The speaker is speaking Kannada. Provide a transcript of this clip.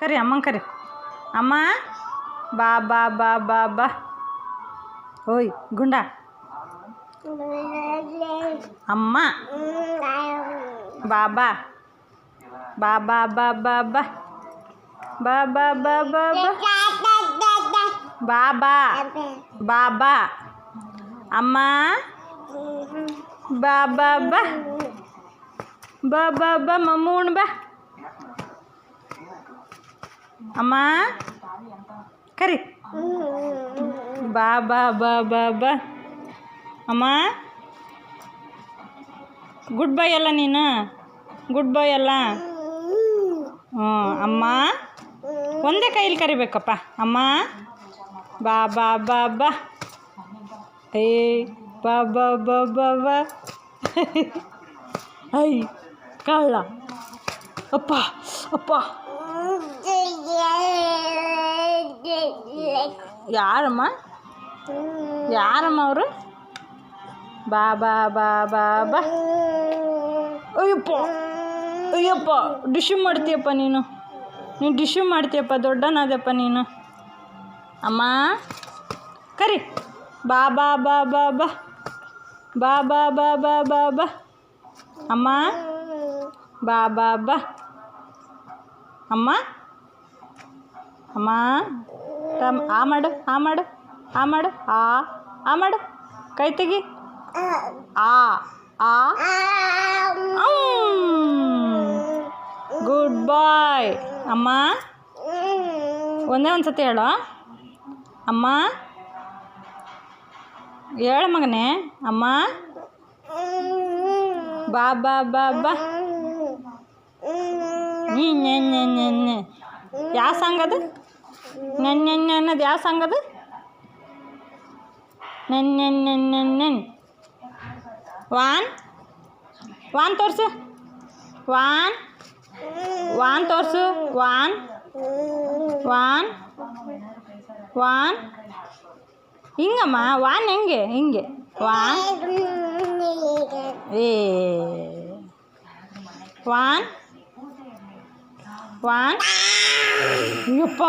ಕರಿ ಅಮ್ಮಂಗೆ ಕರಿ. ಅಮ್ಮ ಬಾ ಬಾ ಬಾ ಬಾ ಬಾ. ಓಯ್ ಗುಂಡ. ಅಮ್ಮ ಬಾಬಾ ಬಾಬಾ ಬಾಬಾ ಬಾ ಬಾ ಬಾ ಬಾ ಬಾ ಬಾ ಬಾಬಾ ಬಾಬಾ. ಅಮ್ಮ ಬಾ ಬಾ ಬಾ ಬಾ ಬಾ ಬಾ ಮಮ್ಮು ಉಣ್ ಬಾ. ಅಮ್ಮ ಕರಿ ಬಾ ಬಾ ಬಾ ಬಾ ಬಾ. ಅಮ್ಮ ಗುಡ್ ಬಾಯ್ ಅಲ್ಲ ನೀನು, ಗುಡ್ ಬಾಯ್ ಅಲ್ಲ. ಹ್ಞೂ ಅಮ್ಮ ಒಂದೇ ಕೈಯಲ್ಲಿ ಕರಿಬೇಕಪ್ಪ. ಅಮ್ಮ ಬಾ ಬಾ ಬಾ ಬಾ. ಏ ಬಾ ಬಾ ಬಾ ಬಾ ಬಾ. ಐ ಕಳ್ಳ. ಅಪ್ಪ ಅಪ್ಪ. ಯಾರಮ್ಮ ಯಾರಮ್ಮ ಅವರು? ಬಾ ಬಾ ಬಾ ಬಾ ಬಾ. ಅಯ್ಯಪ್ಪ ಅಯ್ಯಪ್ಪ ಡಿಶ್ಯೂ ಮಾಡ್ತೀಯಪ್ಪ ನೀನು ಡಿಶ್ಯೂ ಮಾಡ್ತೀಯಪ್ಪ, ದೊಡ್ಡನಾದಪ್ಪ ನೀನು. ಅಮ್ಮ ಕರಿ ಬಾ ಬಾ ಬಾ ಬಾ ಬಾ ಬಾ ಬಾ ಬಾ ಬಾ ಬಾ ಬಾ. ಅಮ್ಮ ಬಾ ಬಾ ಬಾ. ಅಮ್ಮ ಅಮ್ಮ ಆ ಮಾಡು ಆ ಮಾಡು ಆ ಮಾಡು ಆ ಮಾಡು. ಕೈ ತೆಗಿ. ಆ ಆ ಗುಡ್ ಬಾಯ್. ಅಮ್ಮ ಒಂದೇ ಒಂದು ಸತಿ ಹೇಳೋ. ಅಮ್ಮ ಹೇಳ ಮಗನೇ. ಅಮ್ಮ ಬಾ ಬಾ ಬಾ ಬಾ. ನೆನ್ನೆ ಯಾವ ಸಾಂಗ್ ಅದು? ನೆನ್ನೆ ಅನ್ನೋದು ಯಾವ ಸಾಂಗ್ ಅದು? ನೆನ್ನೆ ವಾನ್ ತೋರಿಸು. ವಾನ್ ತೋರಿಸು. ವಾನ್ ಹಿಂಗಮ್ಮ. ವಾನ್ ಹೆಂಗೆ? ಹಿಂಗೆ ವಾನ್. ಏ ವಾನ್ ಅಯ್ಯಪ್ಪ.